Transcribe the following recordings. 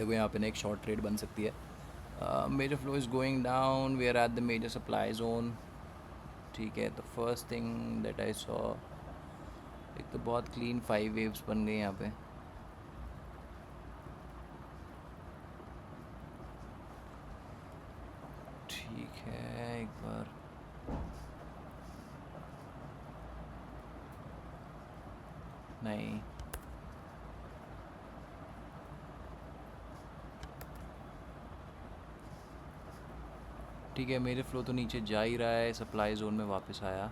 देखो यहाँ पे ना एक शॉर्ट ट्रेड बन सकती है। Major flow is going down, we are at the major supply zone. ठीक है, तो first thing that I saw, एक तो बहुत क्लीन 5 वेव्स बन गई यहाँ पे। ठीक है, एक बार नहीं, ठीक है, मेरे फ्लो तो नीचे जा ही रहा है, सप्लाई जोन में वापस आया।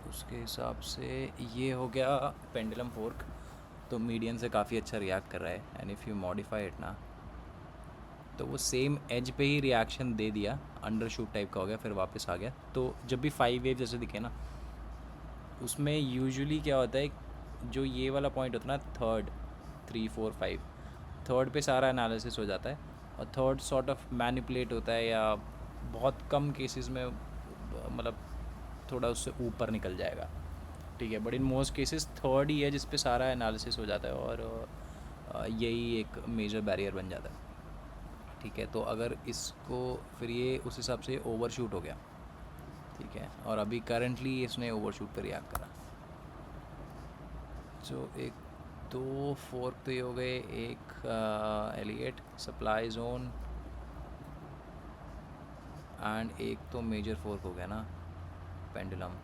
उसके हिसाब से ये हो गया पेंडुलम फोर्क, तो मीडियन से काफ़ी अच्छा रिएक्ट कर रहा है। And if you modify it ना, तो वो सेम एज पे ही रिएक्शन दे दिया, अंडर शूट टाइप का हो गया, फिर वापस आ गया। तो जब भी 5 वेव जैसे दिखे ना, उसमें यूजुअली क्या होता है, जो ये वाला पॉइंट होता है ना, थर्ड, 3 4 5, थर्ड पे सारा एनालिसिस हो जाता है, और थर्ड सॉर्ट ऑफ मैनिपुलेट होता है, या बहुत कम केसेस में मतलब थोड़ा उससे ऊपर निकल जाएगा। ठीक है, but in most cases third ही है जिस पे सारा एनालिसिस हो जाता है, और यही एक मेजर बैरियर बन जाता है। ठीक है, तो अगर इसको फिर ये उस हिसाब से ओवर शूट हो गया। ठीक है, और अभी करंटली इसने ओवर शूट पर रिएक्ट करा। जो एक दो फोर्क तो ये हो गए, एक एलिएट सप्लाई जोन, एंड एक तो मेजर फोर्क हो गया ना, पेंडुलम।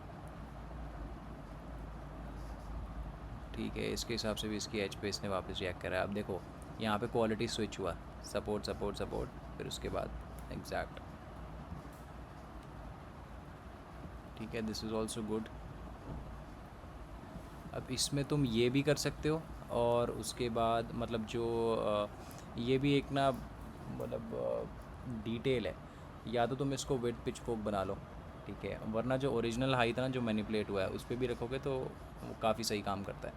ठीक है, इसके हिसाब से भी इसकी एज पे इसने वापस रिएक्ट करा है। अब देखो यहाँ पे क्वालिटी स्विच हुआ, सपोर्ट सपोर्ट सपोर्ट, फिर उसके बाद एग्जैक्ट। ठीक है, दिस इज़ ऑल्सो गुड। अब इसमें तुम ये भी कर सकते हो, और उसके बाद मतलब जो ये भी एक ना मतलब डिटेल है, या तो तुम इसको विद पिच फोक बना लो। ठीक है, वरना जो ओरिजिनल हाई था ना, जो मैनिपुलेट हुआ है, उस पर भी रखोगे तो वो काफ़ी सही काम करता है।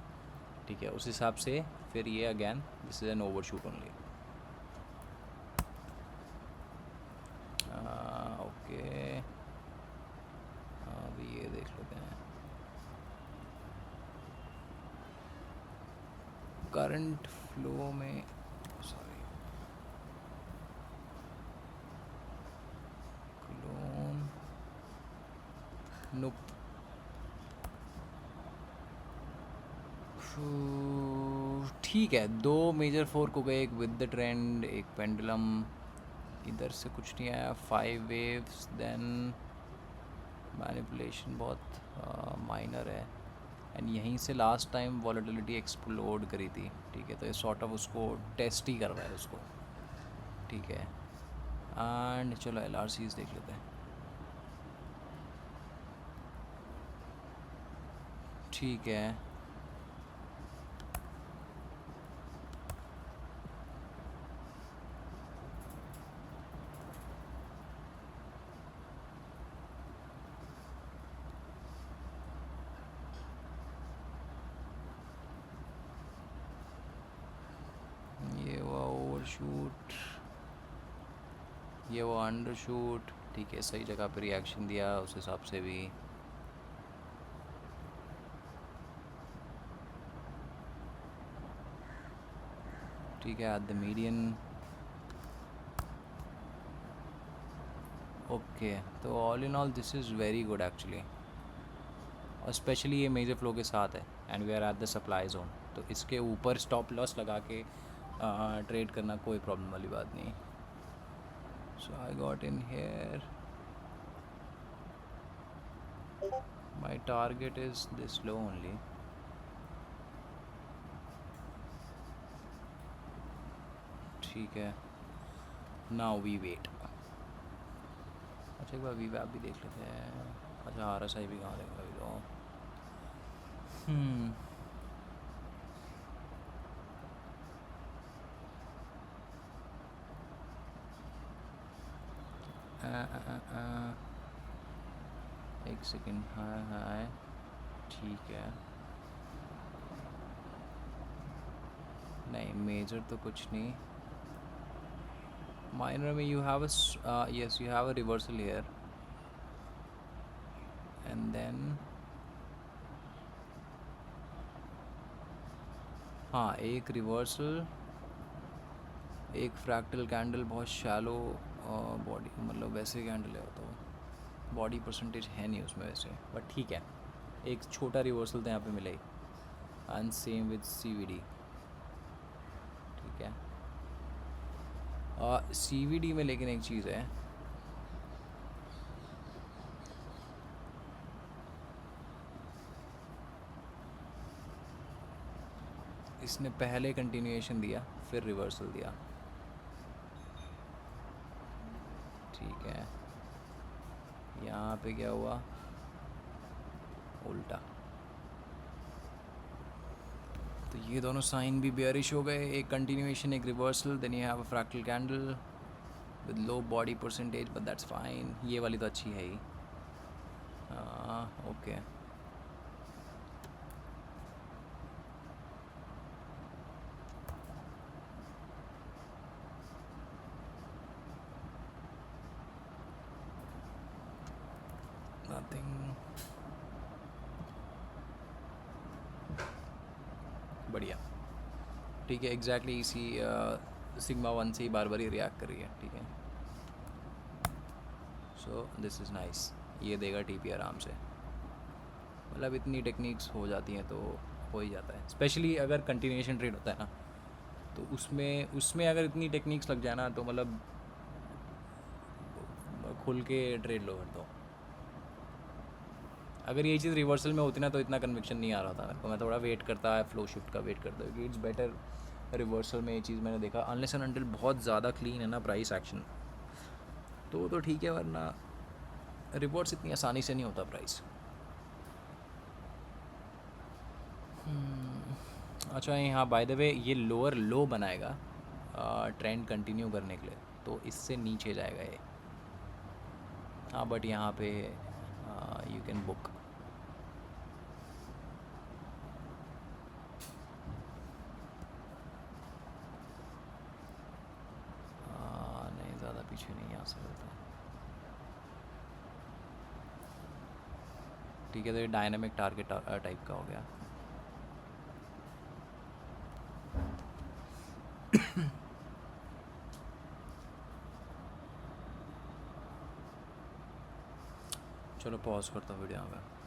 ठीक है, उस हिसाब से फिर ये again this is an overshoot only. Okay, अभी ये देख लेते हैं करंट फ्लो में। सॉरी, क्लोन, नुप। ठीक है, दो मेजर फोर्क हो गए, एक विद द ट्रेंड, एक पेंडुलम। इधर से कुछ नहीं आया, 5 वेव्स, देन मैनिपुलेशन बहुत माइनर है। एंड यहीं से लास्ट टाइम वॉलेटिलिटी एक्सप्लोड करी थी। ठीक है, तो ये सॉर्ट ऑफ उसको टेस्ट ही कर रहा है उसको। ठीक है, एंड चलो एल आर सीज देख लेते हैं। ठीक है, ये वो ओवरशूट, ये वो अंडरशूट। ठीक है, सही जगह पर रिएक्शन दिया उस हिसाब से भी। ठीक है, एट द मीडियन। ओके, तो all in all this is very good actually, और स्पेशली ये मेजर फ्लो के साथ है, and we are at the supply zone, तो इसके ऊपर स्टॉप लॉस लगा के ट्रेड करना कोई प्रॉब्लम वाली बात नहीं। So I got in here, my target is this low only. ठीक है, नाउ वी वेट। अच्छा, एक बार वी वैप भी देख लेते हैं। अच्छा, आर एस आई भी कहाँ देखेगा अभी तो। हम्म आ, आ, आ, आ, एक सेकेंड, हाय हाय। ठीक है, नहीं मेजर तो कुछ नहीं, माइनर में you have a yes, you have a reversal here, and then हाँ, एक रिवर्सल, एक फ्रैक्टल कैंडल बहुत शैलो बॉडी, मतलब वैसे कैंडल है वो, तो बॉडी परसेंटेज है नहीं उसमें वैसे, बट ठीक है, एक छोटा रिवर्सल तो यहाँ पे मिले। एंड सेम विद CVD, ठीक है। CVD में लेकिन एक चीज़ है, इसने पहले कंटिन्यूएशन दिया फिर रिवर्सल दिया, ठीक है। यहाँ पे क्या हुआ, उल्टा। तो ये दोनों साइन भी बेयरिश हो गए, एक कंटिन्यूएशन एक reversal, then you have a fractal candle with low body percentage, but that's fine. ये वाली तो अच्छी है ही। ओके, नथिंग, बढ़िया, ठीक है। एग्जैक्टली इसी सिग्मा 1 से ही बार बार ही रिएक्ट कर रही है, ठीक है। सो दिस इज़ नाइस, ये देगा TP आराम से। मतलब इतनी टेक्निक्स हो जाती हैं तो हो ही जाता है, स्पेशली अगर कंटिन्यूएशन ट्रेड होता है ना, तो उसमें उसमें अगर इतनी टेक्निक्स लग जाए ना, तो मतलब खुल के ट्रेड लो कर दो। अगर ये चीज़ रिवर्सल में होती ना तो इतना कन्विक्शन नहीं आ रहा था मेरे को, मैं थोड़ा वेट करता है, फ्लो शिफ्ट का वेट करता है, इट्स बेटर रिवर्सल में। ये चीज़ मैंने देखा, अनलेस एंड अनटिल बहुत ज़्यादा क्लीन है ना प्राइस एक्शन, तो ठीक है, वरना रिवर्स इतनी आसानी से नहीं होता प्राइस। अच्छा, यहाँ बाय द वे ये लोअर लो बनाएगा ट्रेंड कंटिन्यू करने के लिए, तो इससे नीचे जाएगा ये। हाँ, बट यहाँ पे यू कैन बुक। नहीं, ज़्यादा पीछे नहीं आ सकता, ठीक है। तो ये डायनामिक टारगेट टाइप का हो गया। चलो पॉज करता हूँ वीडियो यहाँ पे।